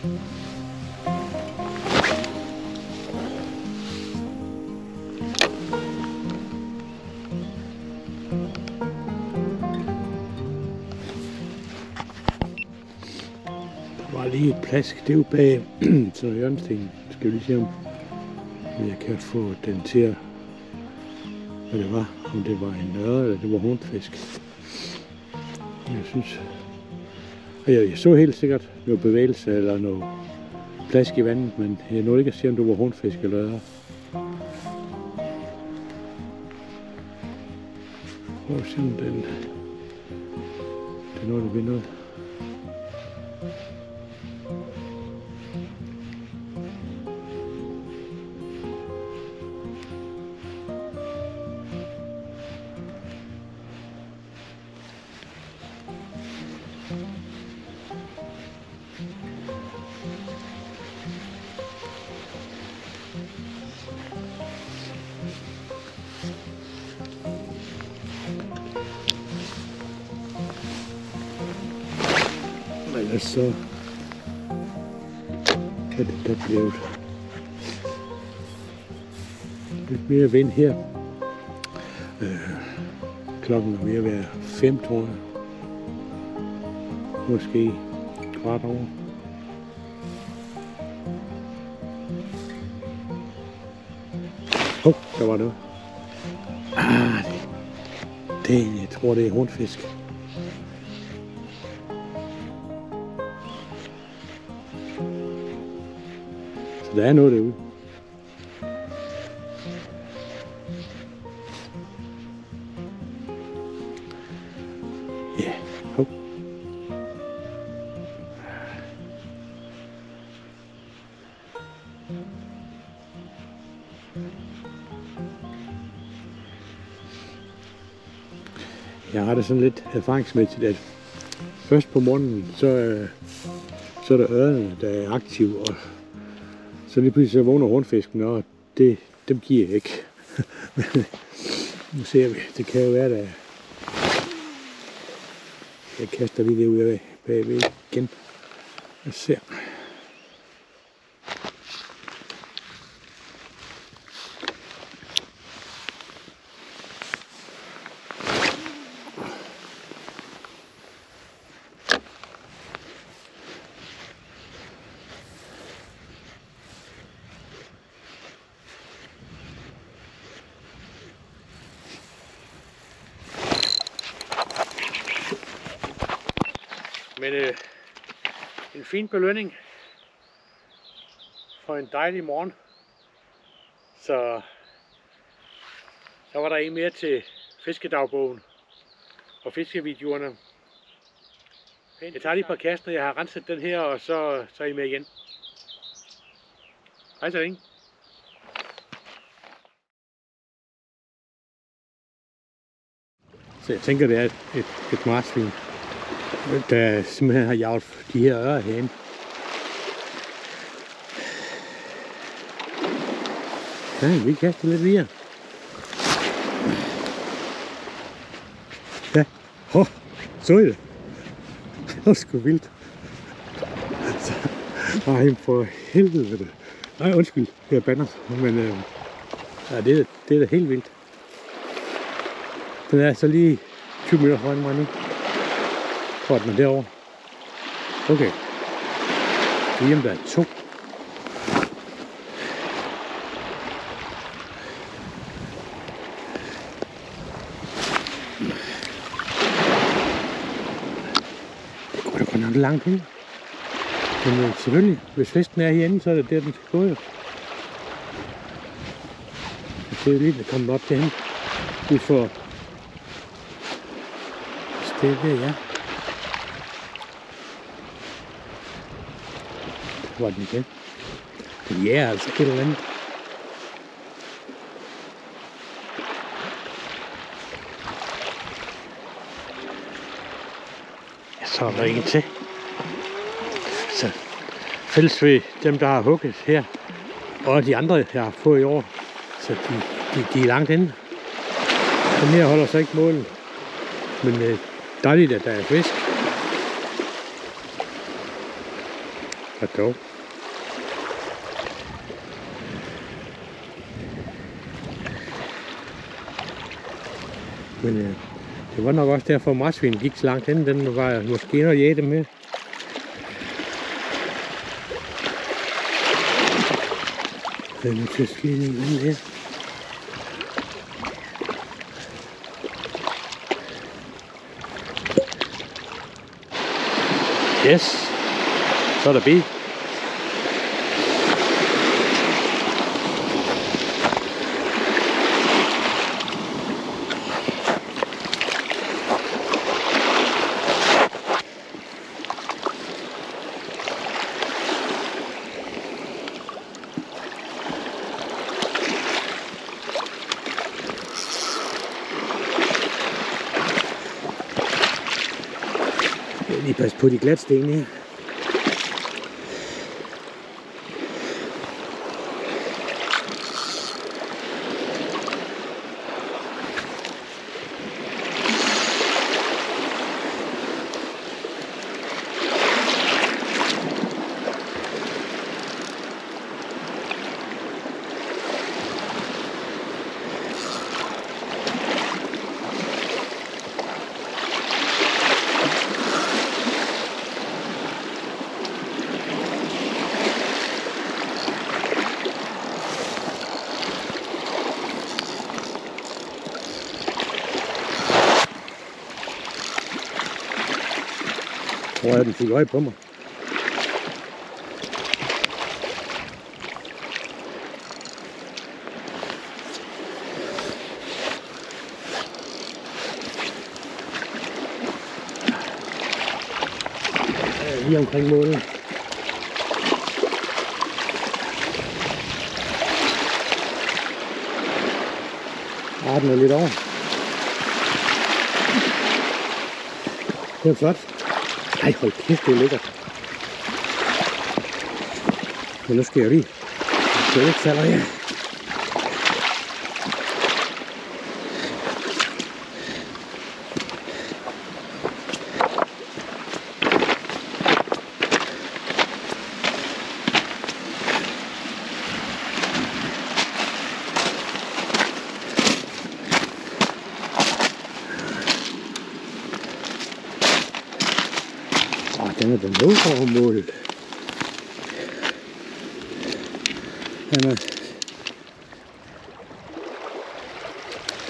Der var lige et plask, det er jo bag sådan hjørnesten. Skal vi lige se, om jeg kan få den til, hvad det var. Om det var en ørred, eller det var hornfisk. Jeg synes... Og jeg så helt sikkert noget bevægelse eller noget plask i vandet, men jeg nåede ikke at se, om det var hornfisk eller ørred. Prøv at se, om den nåede at blive noget. Ellers så kan det da blive lidt mere vind her. Klokken er ved at være 5, tror jeg. Måske kvart over. Der var noget. Jeg tror det er hornfisk. Så der er noget derude. Ja, hov. Jeg har det sådan lidt erfaringsmæssigt, at først på morgenen, så er der ørrene, der er aktive, og så lige pludselig så vågner hornfisken, og dem giver jeg ikke. Nu ser vi, det kan jo være, at jeg kaster lige det ud af bagved igen. Jeg ser. Men en fin belønning for en dejlig morgen. Så var der en mere til fiskedagbogen og fiskevideoerne. Jeg tager lige et par kaster, jeg har renset den her, og så er I med igen. Hej så længe. Så jeg tænker, det er et marsvin, der simpelthen har jaget de her ører herinde. Ja, vi kaster lidt videre. Ja, så I det? Det var sgu vildt. Ej, for helvede. Nej, undskyld, jeg bander. Men ja, det er da helt vildt. Den er så lige 20 minutter foran mig nu. Tror den er derovre. Okay. Det er hjemme, der er 2. Det går da godt nok langt hen. Men selvfølgelig, hvis festen er herinde, så er det der, den skal gå jo. Det er lige, der kommer op derhen. Vi får stedet der, ja. Hvor er den igen? Den er altså et eller andet. Ja, så er der ikke til. Så fælles ved dem, der har hugget her, og de andre, jeg har fået i år, så de er langt inde. Den her holder så ikke målen, men dejligt, at der er fisk. Og dog. Men det var nok også derfor, at marsvinen gik så langt hen. Den var måske inde og jæge dem her. Den er til skidning her. Yes, så er der bil. Lige pas på de glatsten her. Tror jeg, den fik øje på mig. Lige omkring målet. Den er lidt over. Det er flot. Ej, hold kæft, det er lækkert. Men nu skal jeg lige. Det er ikke falder her. Den er den over målet. Den er...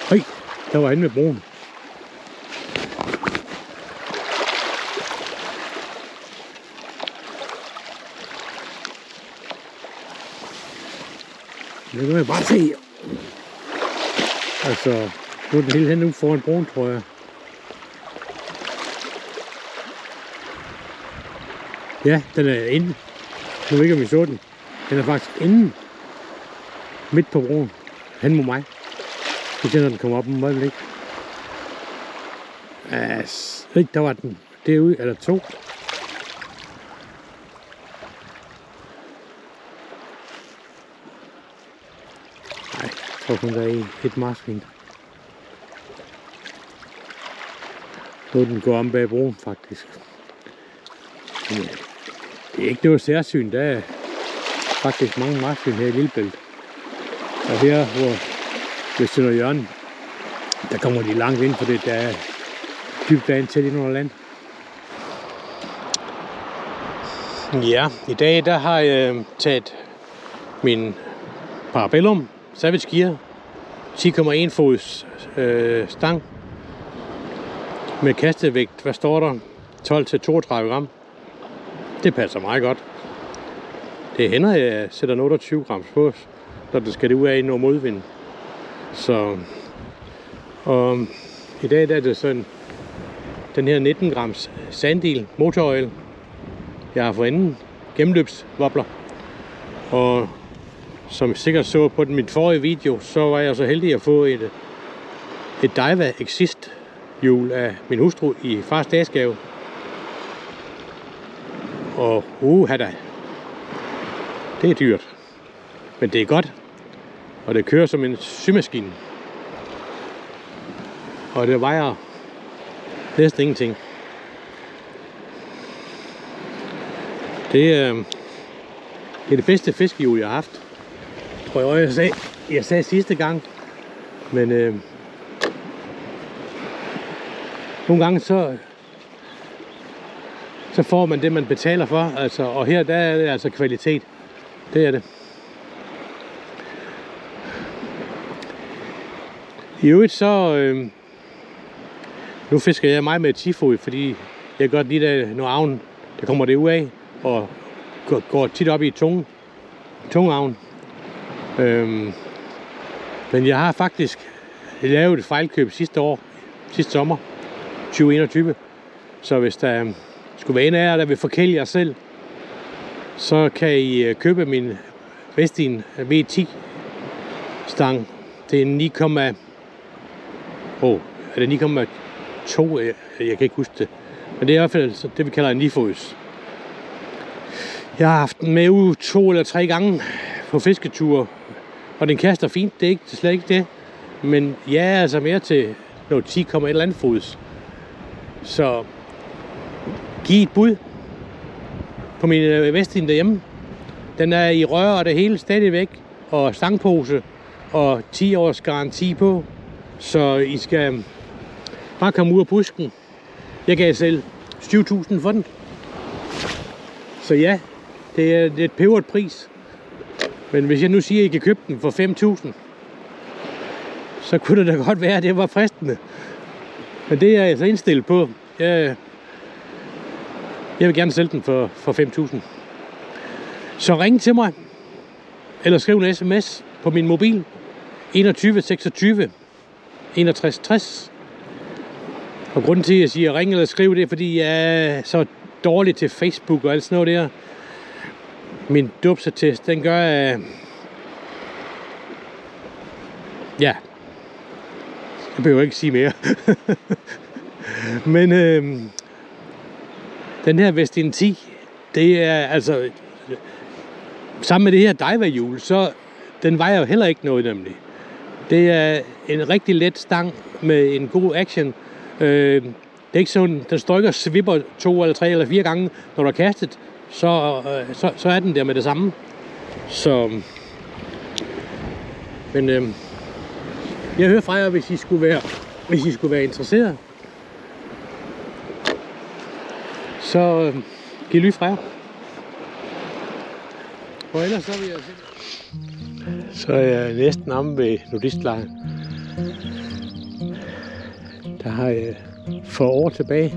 Høj, der var inde med broen. Det kan man bare se. Altså, nu er den hele hen ude foran broen, tror jeg. Ja, den er inde. Nu ved jeg ikke, om vi så den. Den er faktisk inde. Midt på broen. Hen mod mig. Vi ser, når den kommer op en øjeblik. Der var den. Derude er der to. Nej, jeg tror kun der er et marsvin. Nu den går om bag broen, faktisk. Det er ikke noget særsyn, der er faktisk mange marsvin her i Lillebælt. Og her, hvor ved Sønderjylland, der kommer de langt ind, for det der er dybt vand til ind under land. Ja, i dag der har jeg taget min Parabellum Savage Gear 10,1 fods stang med kastevægt, hvad står der? 12-32 gram. Det passer meget godt. Det hænder, at jeg sætter 28 grams på, når det skal det ud af i noget modvind. Så og i dag der er det sådan den her 19 grams Sandil motoroil. Jeg har fået enden gennemløbsvobler. Og som I sikkert så på min forrige video, så var jeg så heldig at få et Daiwa Exist hjul af min hustru i fars dagsgave. Og da. Det er dyrt. Men det er godt. Og det kører som en symaskine. Og det vejer næsten ingenting. Det Det er det bedste fiskehjul, jeg har haft. Tror jeg sagde sidste gang. Men nogle gange så får man det, man betaler for. Altså, og her der er det altså kvalitet. Det er det. I øvrigt så... nu fisker jeg meget med 10-fod, fordi jeg kan godt lide, at når avnen, der kommer det ud af, og går tit op i tungavn. Men jeg har faktisk lavet et fejlkøb sidste sommer, 2021. Så hvis der skulle være en af jer, der vil forkæle jer selv, så kan I købe min Westin V10 stang. Det er 9,2, jeg kan ikke huske det. Men det er i hvert fald det, vi kalder en 9-fods. Jeg har haft den med ud 2 eller 3 gange på fisketure, og den kaster fint, det er slet ikke det. Men jeg er altså mere til noget 10,1 fods. Så giv et bud på min Westin derhjemme. Den er i rør og det hele stadigvæk, og stangpose og 10 års garanti på. Så I skal bare komme ud af busken. Jeg gav selv 7.000 for den. Så ja, det er et peberet pris. Men hvis jeg nu siger, at I kan købe den for 5.000, så kunne det da godt være, at det var fristende. Men det er jeg altså indstillet på. Jeg vil gerne sælge den for 5.000. Så ring til mig, eller skriv en sms på min mobil. 21 26 61 60. Og grunden til, at jeg siger ring eller skriv, det er, fordi jeg er så dårlig til Facebook og alt sådan noget der. Min dupsetest, den gør, ja, jeg behøver ikke sige mere. Men den her Westin 10, det er altså, sammen med det her Daiwa-hjul, så den vejer jo heller ikke noget nemlig. Det er en rigtig let stang med en god action. Det er ikke sådan, den står ikke og svipper 2 eller 3 eller 4 gange, når du har kastet, så er den der med det samme. Så, men jeg hører fra jer, hvis I skulle være interesseret. Så giv lyd fra jer. Og ellers så vil jeg så er jeg næsten omme ved nudistlejren. Der har jeg for år tilbage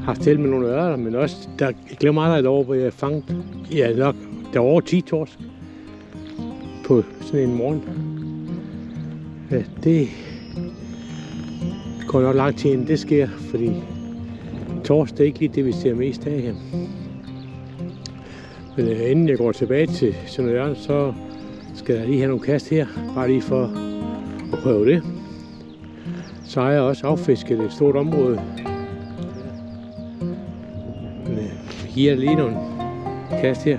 haft til med nogle ørder, men også, jeg glemmer aldrig et år, hvor jeg fanget, ja nok, der var over 10 torsk på sådan en morgen. Ja, det går nok lang tid inden det sker, fordi torsk det er ikke lige det, vi ser mest af her. Men inden jeg går tilbage til Sønderjylland, så skal jeg lige have nogle kast her, bare lige for at prøve det. Så har jeg også affisket et stort område. Men jeg giver lige nogle kast her.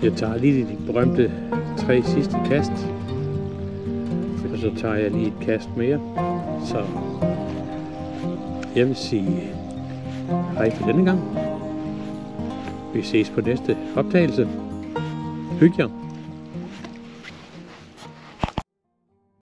Jeg tager lige de berømte 3 sidste kast, og så tager jeg lige et kast mere. Så jeg vil sige hej for denne gang. Vi ses på næste optagelse. Hyg jer.